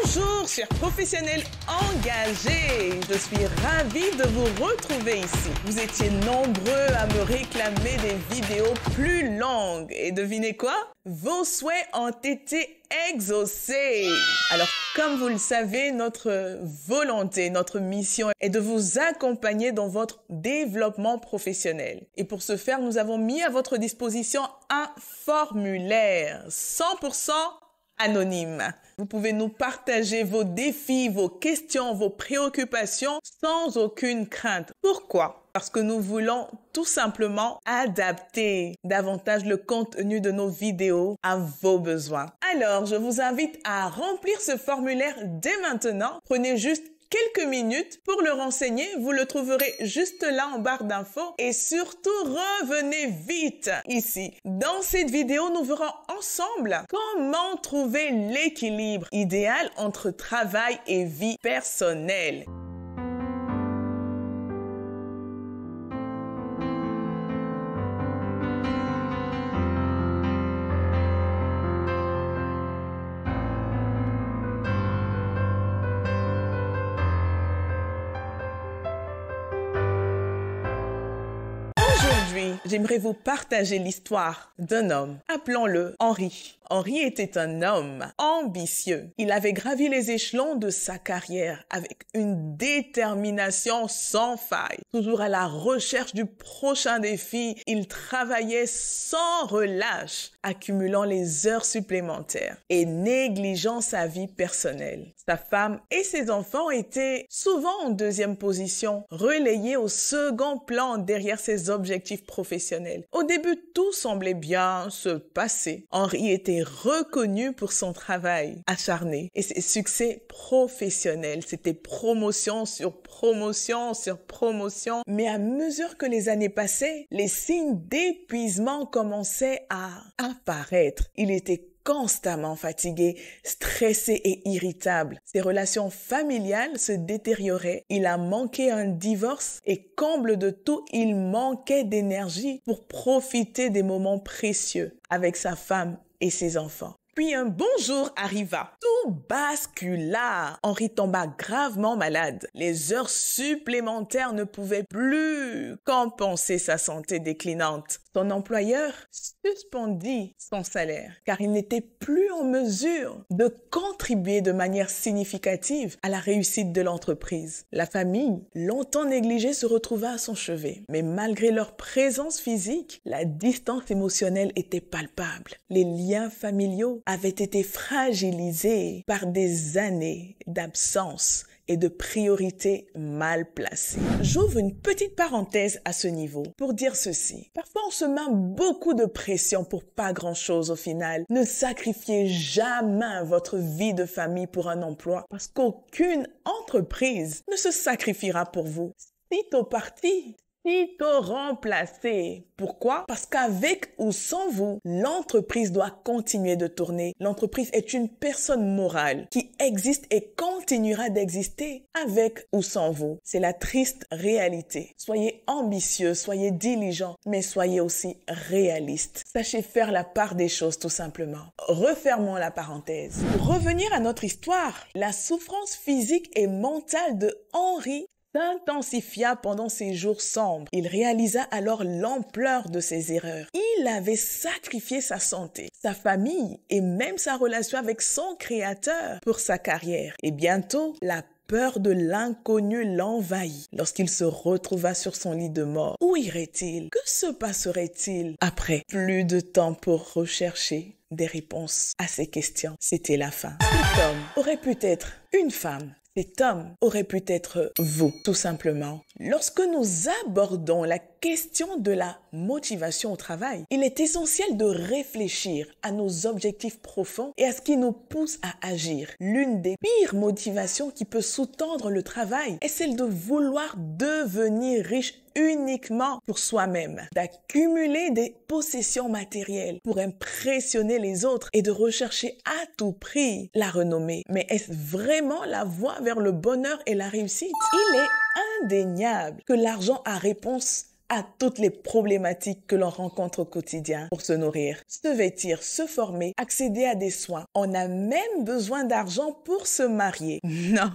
Bonjour, chers professionnels engagés. Je suis ravie de vous retrouver ici. Vous étiez nombreux à me réclamer des vidéos plus longues. Et devinez quoi? Vos souhaits ont été exaucés. Alors, comme vous le savez, notre volonté, notre mission est de vous accompagner dans votre développement professionnel. Et pour ce faire, nous avons mis à votre disposition un formulaire 100% anonyme. Vous pouvez nous partager vos défis, vos questions, vos préoccupations sans aucune crainte. Pourquoi? Parce que nous voulons tout simplement adapter davantage le contenu de nos vidéos à vos besoins. Alors, je vous invite à remplir ce formulaire dès maintenant. Prenez juste quelques minutes pour le renseigner. Vous le trouverez juste là en barre d'infos. Et surtout, revenez vite ici. Dans cette vidéo, nous verrons ensemble comment trouver l'équilibre idéal entre travail et vie personnelle. J'aimerais vous partager l'histoire d'un homme. Appelons-le Henri. Henri était un homme ambitieux. Il avait gravi les échelons de sa carrière avec une détermination sans faille. Toujours à la recherche du prochain défi, il travaillait sans relâche, accumulant les heures supplémentaires et négligeant sa vie personnelle. Sa femme et ses enfants étaient souvent en deuxième position, relayés au second plan derrière ses objectifs professionnels. Au début, tout semblait bien se passer. Henri était reconnu pour son travail acharné et ses succès professionnels. C'était promotion sur promotion sur promotion. Mais à mesure que les années passaient, les signes d'épuisement commençaient à apparaître. Il était constamment fatigué, stressé et irritable. Ses relations familiales se détérioraient. Il a manqué un divorce et comble de tout, il manquait d'énergie pour profiter des moments précieux avec sa femme et ses enfants. Puis un bon jour arriva. Tout bascula. Henri tomba gravement malade. Les heures supplémentaires ne pouvaient plus compenser sa santé déclinante. Son employeur suspendit son salaire car il n'était plus en mesure de contribuer de manière significative à la réussite de l'entreprise. La famille, longtemps négligée, se retrouva à son chevet. Mais malgré leur présence physique, la distance émotionnelle était palpable. Les liens familiaux avaient été fragilisés par des années d'absence et de priorités mal placées. J'ouvre une petite parenthèse à ce niveau pour dire ceci. Parfois, on se met beaucoup de pression pour pas grand-chose au final. Ne sacrifiez jamais votre vie de famille pour un emploi parce qu'aucune entreprise ne se sacrifiera pour vous. Sitôt parti, sitôt remplacé. Pourquoi? Parce qu'avec ou sans vous, l'entreprise doit continuer de tourner. L'entreprise est une personne morale qui existe et continuera d'exister avec ou sans vous. C'est la triste réalité. Soyez ambitieux, soyez diligents, mais soyez aussi réalistes. Sachez faire la part des choses tout simplement. Refermons la parenthèse. Pour revenir à notre histoire, la souffrance physique et mentale de Henri s'intensifia pendant ces jours sombres. Il réalisa alors l'ampleur de ses erreurs. Il avait sacrifié sa santé, sa famille et même sa relation avec son créateur pour sa carrière. Et bientôt, la peur de l'inconnu l'envahit lorsqu'il se retrouva sur son lit de mort. Où irait-il? Que se passerait-il après? Plus de temps pour rechercher des réponses à ces questions. C'était la fin. Cet homme aurait pu être une femme. Cet homme aurait pu être vous, tout simplement. Lorsque nous abordons la question de la motivation au travail, il est essentiel de réfléchir à nos objectifs profonds et à ce qui nous pousse à agir. L'une des pires motivations qui peut sous-tendre le travail est celle de vouloir devenir riche uniquement pour soi-même, d'accumuler des possessions matérielles pour impressionner les autres et de rechercher à tout prix la renommée. Mais est-ce vraiment la voie vers le bonheur et la réussite? Il est indéniable que l'argent a réponse à toutes les problématiques que l'on rencontre au quotidien pour se nourrir, se vêtir, se former, accéder à des soins. On a même besoin d'argent pour se marier. Non,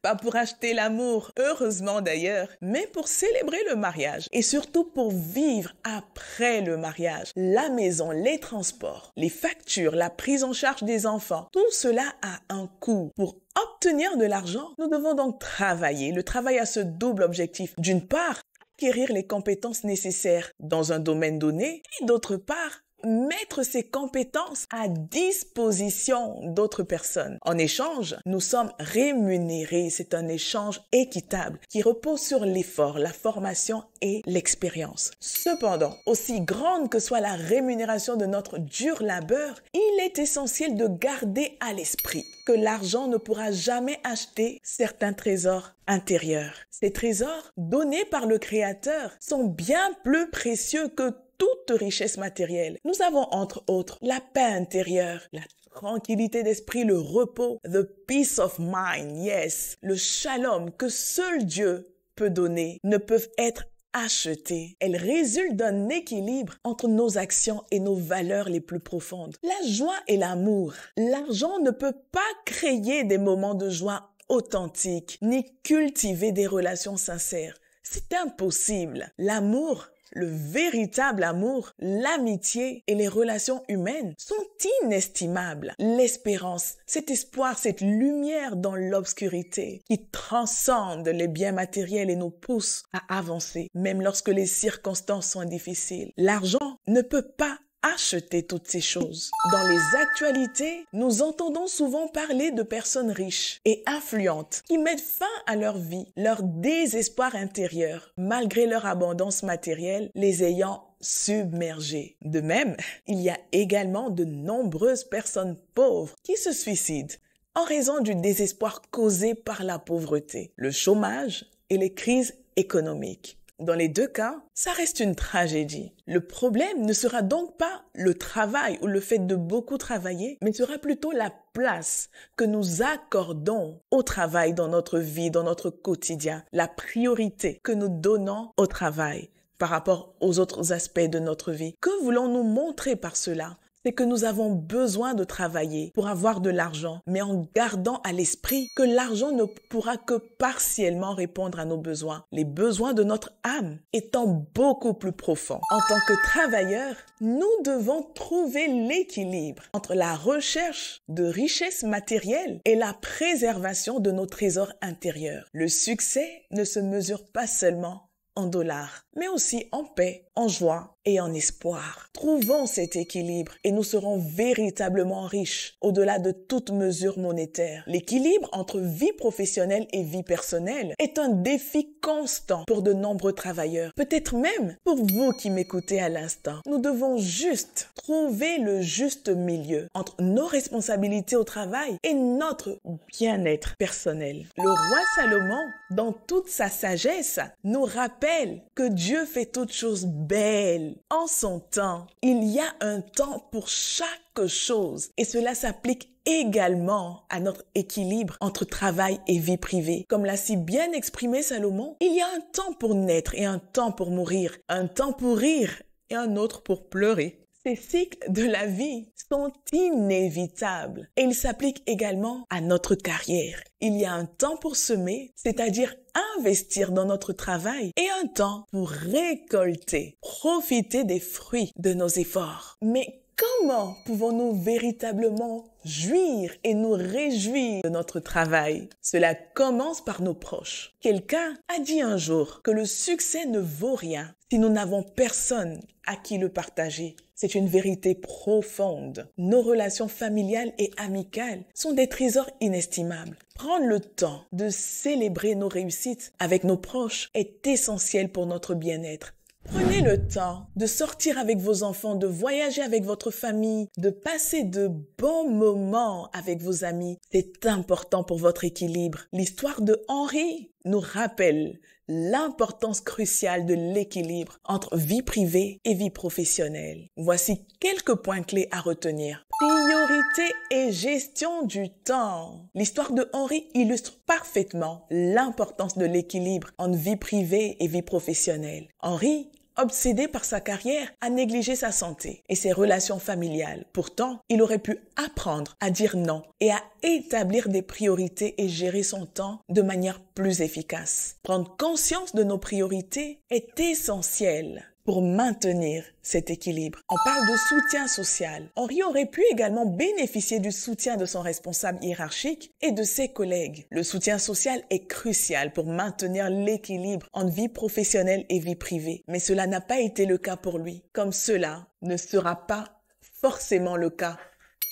pas pour acheter l'amour, heureusement d'ailleurs, mais pour célébrer le mariage et surtout pour vivre après le mariage. La maison, les transports, les factures, la prise en charge des enfants, tout cela a un coût. Pour obtenir de l'argent, nous devons donc travailler. Le travail a ce double objectif. D'une part, acquérir les compétences nécessaires dans un domaine donné et d'autre part, mettre ces compétences à disposition d'autres personnes. En échange, nous sommes rémunérés. C'est un échange équitable qui repose sur l'effort, la formation et l'expérience. Cependant, aussi grande que soit la rémunération de notre dur labeur, il est essentiel de garder à l'esprit que l'argent ne pourra jamais acheter certains trésors intérieurs. Ces trésors, donnés par le Créateur, sont bien plus précieux que toute richesse matérielle. Nous avons entre autres la paix intérieure, la tranquillité d'esprit, le repos, the peace of mind, yes, le shalom que seul Dieu peut donner, ne peuvent être achetés. Elles résultent d'un équilibre entre nos actions et nos valeurs les plus profondes. La joie et l'amour. L'argent ne peut pas créer des moments de joie authentiques, ni cultiver des relations sincères. C'est impossible. L'amour, le véritable amour, l'amitié et les relations humaines sont inestimables. L'espérance, cet espoir, cette lumière dans l'obscurité qui transcende les biens matériels et nous pousse à avancer, même lorsque les circonstances sont difficiles. L'argent ne peut pas acheter toutes ces choses. Dans les actualités, nous entendons souvent parler de personnes riches et influentes qui mettent fin à leur vie, leur désespoir intérieur, malgré leur abondance matérielle, les ayant submergés. De même, il y a également de nombreuses personnes pauvres qui se suicident en raison du désespoir causé par la pauvreté, le chômage et les crises économiques. Dans les deux cas, ça reste une tragédie. Le problème ne sera donc pas le travail ou le fait de beaucoup travailler, mais sera plutôt la place que nous accordons au travail dans notre vie, dans notre quotidien, la priorité que nous donnons au travail par rapport aux autres aspects de notre vie. Que voulons-nous montrer par cela? C'est que nous avons besoin de travailler pour avoir de l'argent, mais en gardant à l'esprit que l'argent ne pourra que partiellement répondre à nos besoins, les besoins de notre âme étant beaucoup plus profonds. En tant que travailleurs, nous devons trouver l'équilibre entre la recherche de richesses matérielles et la préservation de nos trésors intérieurs. Le succès ne se mesure pas seulement en dollars, mais aussi en paix, en joie et en espoir. Trouvons cet équilibre et nous serons véritablement riches au-delà de toute mesure monétaire. L'équilibre entre vie professionnelle et vie personnelle est un défi constant pour de nombreux travailleurs, peut-être même pour vous qui m'écoutez à l'instant. Nous devons juste trouver le juste milieu entre nos responsabilités au travail et notre bien-être personnel. Le roi Salomon, dans toute sa sagesse, nous rappelle que Dieu fait toutes choses belles en son temps. Il y a un temps pour chaque chose et cela s'applique également à notre équilibre entre travail et vie privée. Comme l'a si bien exprimé Salomon, il y a un temps pour naître et un temps pour mourir, un temps pour rire et un autre pour pleurer. Ces cycles de la vie sont inévitables et ils s'appliquent également à notre carrière. Il y a un temps pour semer, c'est-à-dire investir dans notre travail, et un temps pour récolter, profiter des fruits de nos efforts. Mais comment pouvons-nous véritablement jouir et nous réjouir de notre travail? Cela commence par nos proches. Quelqu'un a dit un jour que le succès ne vaut rien si nous n'avons personne à qui le partager. C'est une vérité profonde. Nos relations familiales et amicales sont des trésors inestimables. Prendre le temps de célébrer nos réussites avec nos proches est essentiel pour notre bien-être. Prenez le temps de sortir avec vos enfants, de voyager avec votre famille, de passer de bons moments avec vos amis. C'est important pour votre équilibre. L'histoire de Henri nous rappelle l'importance cruciale de l'équilibre entre vie privée et vie professionnelle. Voici quelques points clés à retenir. Priorité et gestion du temps. L'histoire de Henri illustre parfaitement l'importance de l'équilibre entre vie privée et vie professionnelle. Henri, obsédé par sa carrière, a négligé sa santé et ses relations familiales. Pourtant, il aurait pu apprendre à dire non et à établir des priorités et gérer son temps de manière plus efficace. Prendre conscience de nos priorités est essentiel pour maintenir cet équilibre. On parle de soutien social. Henri aurait pu également bénéficier du soutien de son responsable hiérarchique et de ses collègues. Le soutien social est crucial pour maintenir l'équilibre entre vie professionnelle et vie privée. Mais cela n'a pas été le cas pour lui, comme cela ne sera pas forcément le cas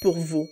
pour vous,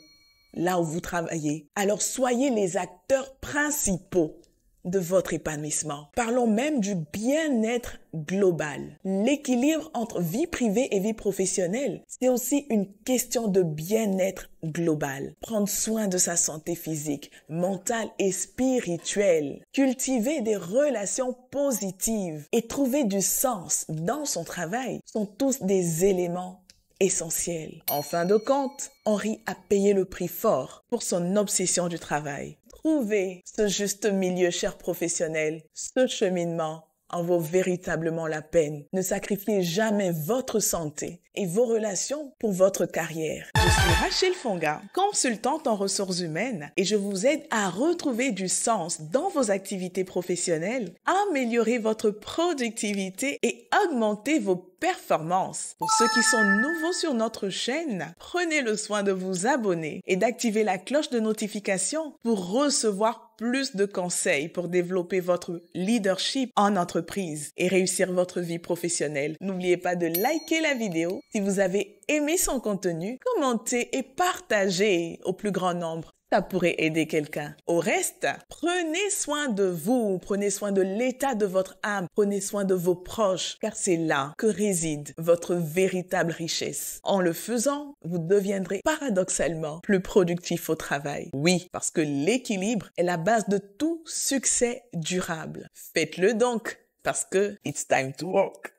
là où vous travaillez. Alors soyez les acteurs principaux de votre épanouissement. Parlons même du bien-être global. L'équilibre entre vie privée et vie professionnelle, c'est aussi une question de bien-être global. Prendre soin de sa santé physique, mentale et spirituelle. Cultiver des relations positives et trouver du sens dans son travail sont tous des éléments essentiels. En fin de compte, Henri a payé le prix fort pour son obsession du travail. Trouvez ce juste milieu, chers professionnels. Ce cheminement en vaut véritablement la peine. Ne sacrifiez jamais votre santé et vos relations pour votre carrière. Je suis Rachel Fonga, consultante en ressources humaines, et je vous aide à retrouver du sens dans vos activités professionnelles, améliorer votre productivité et augmenter vos performances. Pour ceux qui sont nouveaux sur notre chaîne, prenez le soin de vous abonner et d'activer la cloche de notification pour recevoir plus de conseils pour développer votre leadership en entreprise et réussir votre vie professionnelle. N'oubliez pas de liker la vidéo si vous avez aimé son contenu, commentez et partagez au plus grand nombre. Ça pourrait aider quelqu'un. Au reste, prenez soin de vous, prenez soin de l'état de votre âme, prenez soin de vos proches, car c'est là que réside votre véritable richesse. En le faisant, vous deviendrez paradoxalement plus productif au travail. Oui, parce que l'équilibre est la base de tout succès durable. Faites-le donc, parce que it's time to work.